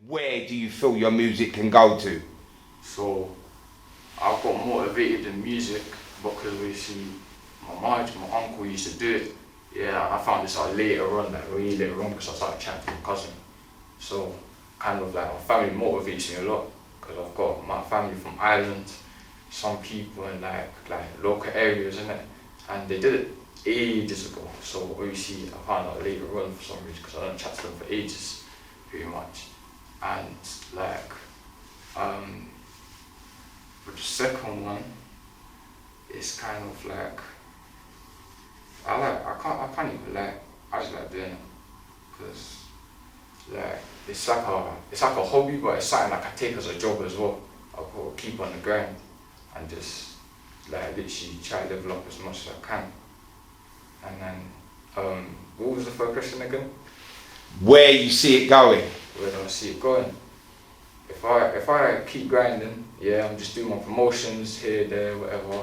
Where do you feel your music can go to? So I got motivated in music because obviously my uncle used to do it. Yeah, I found this out later on, like way later on, because I started chatting to my cousin. So kind of like my family motivates me a lot because I've got my family from Ireland, some people in like local areas, innit? And they did it ages ago. So obviously I found out later on for some reason because I don't chat to them for ages, pretty much. And like for the second one, it's kind of like I can't even like, I just like doing it because like it's like a hobby, but it's something like I take as a job as well. I'll gotta keep on the grind and just like literally try to level up as much as I can. And then what was the first question again? Where you see it going? Where do I see it going? If I keep grinding, yeah, I'm just doing my promotions here, there, whatever.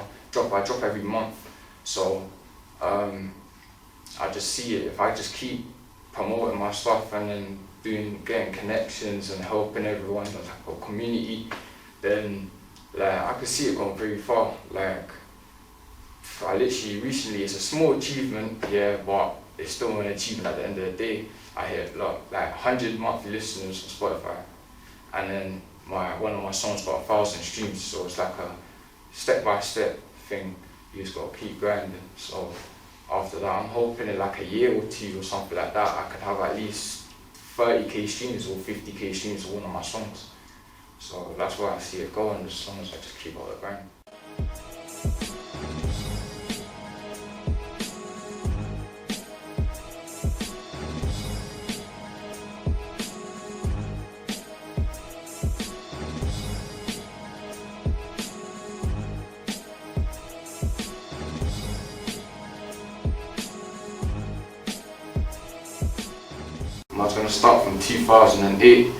I drop every month. So I just see it. If I just keep promoting my stuff and then getting connections and helping everyone as like a community, then like I could see it going very far. Like I literally recently, it's a small achievement, yeah, but it's still an achievement at the end of the day. I hit like 100 monthly listeners on Spotify, and then one of my songs got 1,000 streams. So it's like a step-by-step thing. You just gotta keep grinding. So after that, I'm hoping in like a year or two or something like that, I could have at least 30k streams or 50k streams of one of my songs. So that's where I see it going, as long as I just keep up the grind. I was going to start from 2008,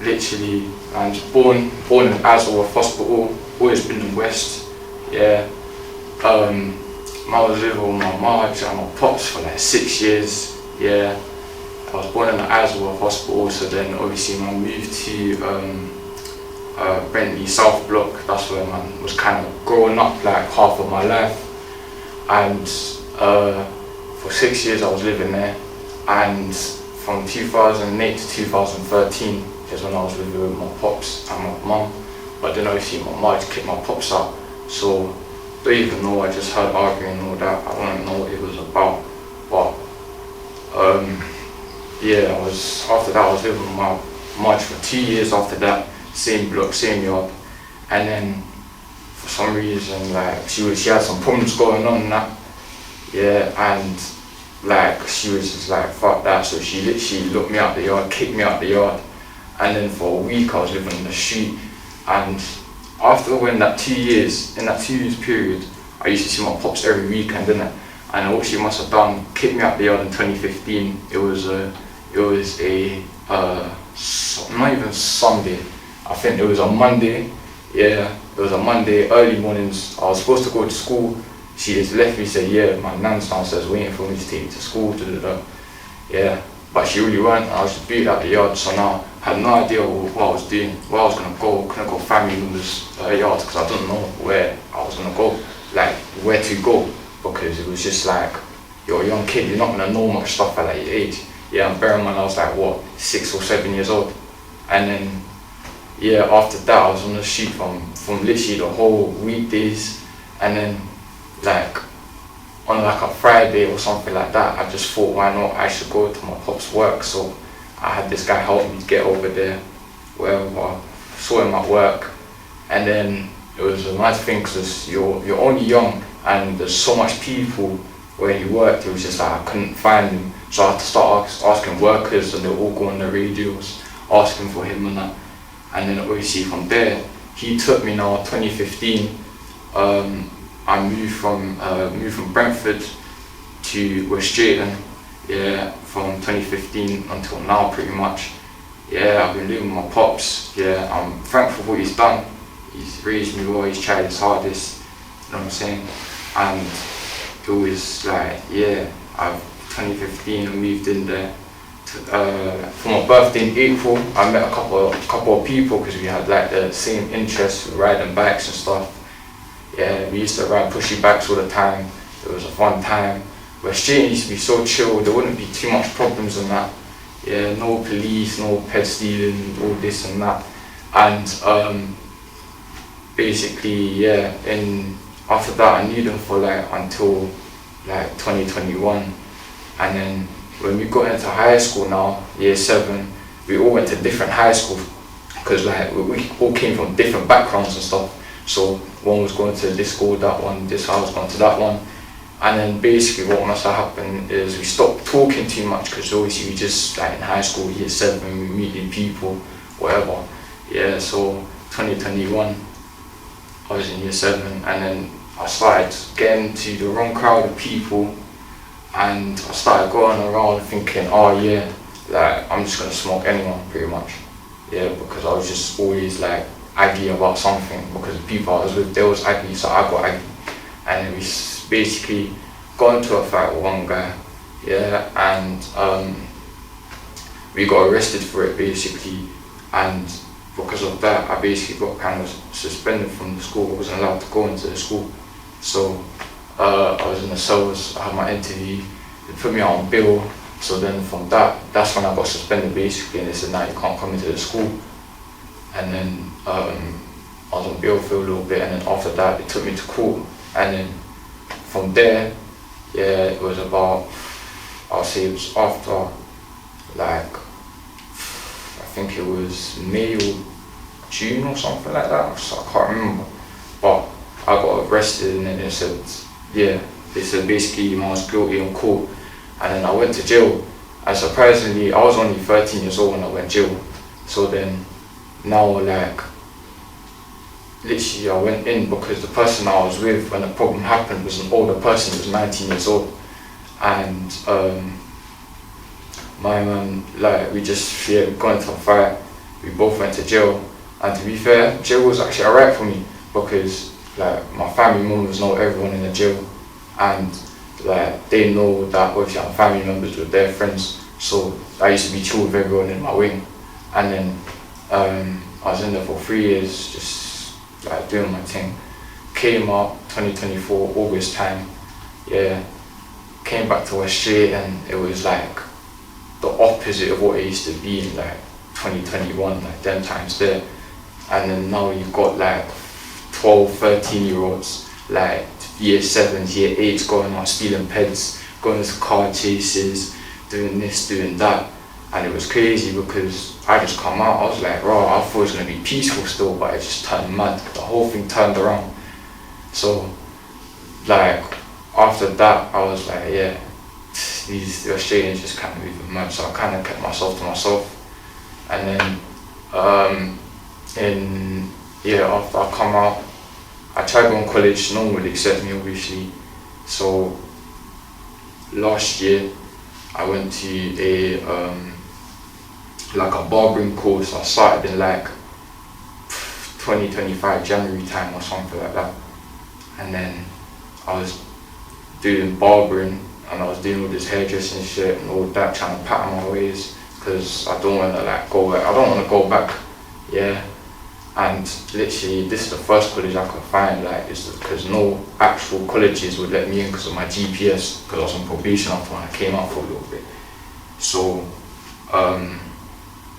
literally. I'm just born in Asworth Hospital, always been in West, yeah. I was living with my Marge and my pops for like 6 years, yeah. I was born in the Asworth Hospital, so then obviously I moved to Bentley South Block. That's where I was kind of growing up like half of my life, and for 6 years I was living there, and from 2008 to 2013 is when I was living with my pops and my mum. But then obviously my mum just kicked my pops out. So don't even know, I just heard arguing and all that. I don't even know what it was about. But yeah, after that I was living with my mum for 2 years after that, same block, same yard. And then for some reason like she had some problems going on and that. Yeah, and like she was just like fuck that, so she literally looked me out the yard, kicked me out the yard, and then for a week I was living in the street. And after in that 2 years period, I used to see my pops every weekend, innit? And what she must have done, kicked me out the yard in 2015. It was a not even Sunday, I think it was a Monday. Yeah, it was a Monday, early mornings. I was supposed to go to school. She just left me, said, yeah, my nan's downstairs waiting for me to take me to school, yeah, but she really weren't. I was just beat out the yard, so now I had no idea what I was doing, where I was going to go. Couldn't go family members' yards because I didn't know where I was going to go, like where to go, because it was just like, you're a young kid, you're not going to know much stuff at that age. Yeah, and bear in mind I was like, what, 6 or 7 years old. And then, yeah, after that I was on the street from literally the whole weekdays, and then like on like a Friday or something like that, I just thought, why not, I should go to my pop's work. So I had this guy help me get over there, wherever, saw him at work. And then it was a nice thing because you're only young and there's so much people where he worked. It was just like I couldn't find him, so I had to start asking workers, and they were all going on the radios asking for him and that. And then obviously from there he took me. Now 2015, I moved from Brentford to West Drayton, yeah, from 2015 until now pretty much. Yeah, I've been living with my pops. Yeah, I'm thankful for what he's done. He's raised me well, he's tried his hardest, you know what I'm saying? And it was like, yeah, 2015 I moved in there, for my birthday in April, I met a couple of people because we had like the same interests, we riding bikes and stuff. Yeah, we used to ride pushy bikes all the time. It was a fun time. Where Street used to be so chill, there wouldn't be too much problems on that. Yeah, no police, no pet stealing, all this and that. And basically, yeah, and after that I knew them for like until like 2021. And then when we got into high school now, year 7, we all went to different high school because like we all came from different backgrounds and stuff. So one was going to this school, that one, this I was going to that one. And then basically what must have happened is we stopped talking too much because obviously we just like in high school, year 7, we meeting people, whatever. Yeah, so 2021, I was in year 7 and then I started getting to the wrong crowd of people and I started going around thinking, oh yeah, like I'm just gonna smoke anyone pretty much. Yeah, because I was just always like aggy about something because the people I was with, they was aggy, so I got aggy. And then we basically got into a fight with one guy, yeah, and we got arrested for it basically, and because of that I basically got kind of suspended from the school. I wasn't allowed to go into the school. So I was in the cells, I had my interview, they put me on bail. So then from that's when I got suspended basically, and they said, nah, you can't come into the school. And then I was on bail for a little bit, and then after that they took me to court. And then from there, yeah, it was about, I'll say it was after, like, I think it was May or June or something like that, so I can't remember. But I got arrested and then they said, yeah, they said basically I was guilty on court. And then I went to jail, and surprisingly, I was only 13 years old when I went to jail. So then, now like, literally I went in because the person I was with when the problem happened was an older person, he was 19 years old. And my man, like we just, yeah, we got into a fight, we both went to jail. And to be fair, jail was actually alright for me because like my family members know everyone in the jail, and like they know that obviously I'm family members with their friends, so I used to be chill with everyone in my wing. And then I was in there for 3 years, just like doing my thing. Came out 2024 August time, yeah. Came back to West Street and it was like the opposite of what it used to be in like 2021, like them times there. And then now you've got like 12, 13-year-olds, like year 7s, year 8s going out stealing peds, going to car chases, doing this, doing that. And it was crazy because I just come out, I was like, raw, I thought it was going to be peaceful still, but it just turned mad. The whole thing turned around. So, like, after that, I was like, yeah, the Australians just can't move them mad. So I kind of kept myself to myself. And then, after I come out, I tried going to college, no one would accept me obviously. So, last year, I went to a barbering course. I started in like 2025 January time or something like that. And then I was doing barbering and I was doing all this hairdressing shit and all that, trying to pattern my ways because I don't want to like go back. I don't want to go back, yeah. And literally, this is the first college I could find, like, because no actual colleges would let me in because of my GPS, because I was on probation after when I came out for a little bit. So,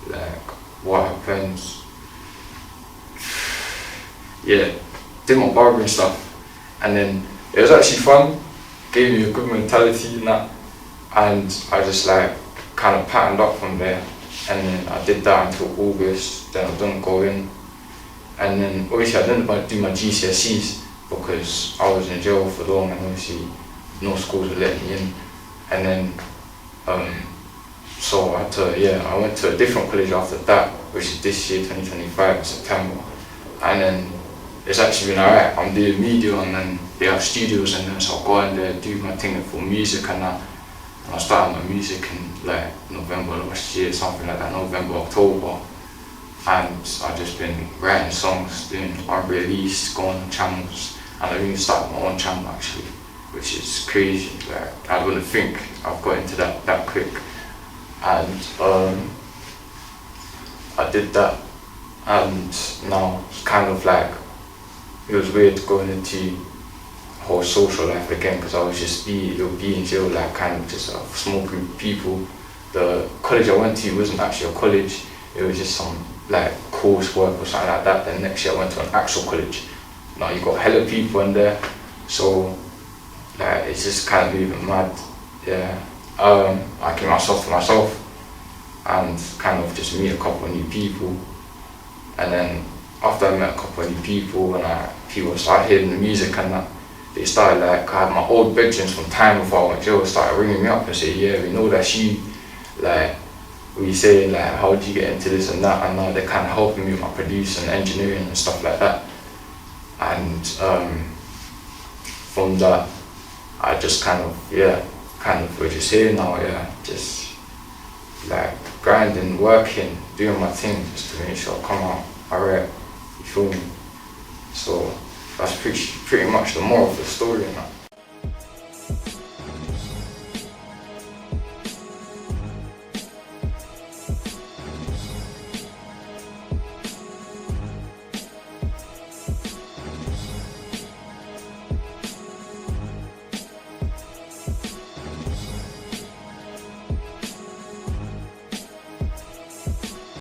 like, what happened? Yeah, did my barbering stuff, and then it was actually fun, gave me a good mentality and that, and I just like kind of patterned up from there, and then I did that until August, then I didn't go in. And then obviously I didn't do my GCSEs because I was in jail for long and obviously no schools would let me in. And then so I went to a different college after that, which is this year, 2025 in September. And then it's actually been alright. I'm doing media and then they have studios and then so I'll go in there, do my thing for music and that. And I started my music in like November last year, something like that, November, October. And I've just been writing songs, doing unreleased, going on channels, and I even started my own channel actually, which is crazy. Like I wouldn't think I've got into that quick. and I did that, and now kind of like, it was weird going into whole social life again, because I was just it would be in jail, like kind of just a small group of people. The college I went to wasn't actually a college, it was just some like coursework or something like that. Then next year I went to an actual college. Now you got hella people in there, so like it's just kind of even mad. Yeah, I keep myself to myself and kind of just meet a couple of new people, and then after I met a couple of new people and people started hearing the music and that, they started like, I had my old bedrooms from time before I went to jail started ringing me up and say, yeah, we know that's you, like we saying like, how did you get into this and that, and now they're kind of helping me with my producing, engineering and stuff like that. And from that, I just kind of we're just here now, just like grinding, working, doing my thing just to make sure I come out alright, you feel me? So that's pretty much the moral of the story and that.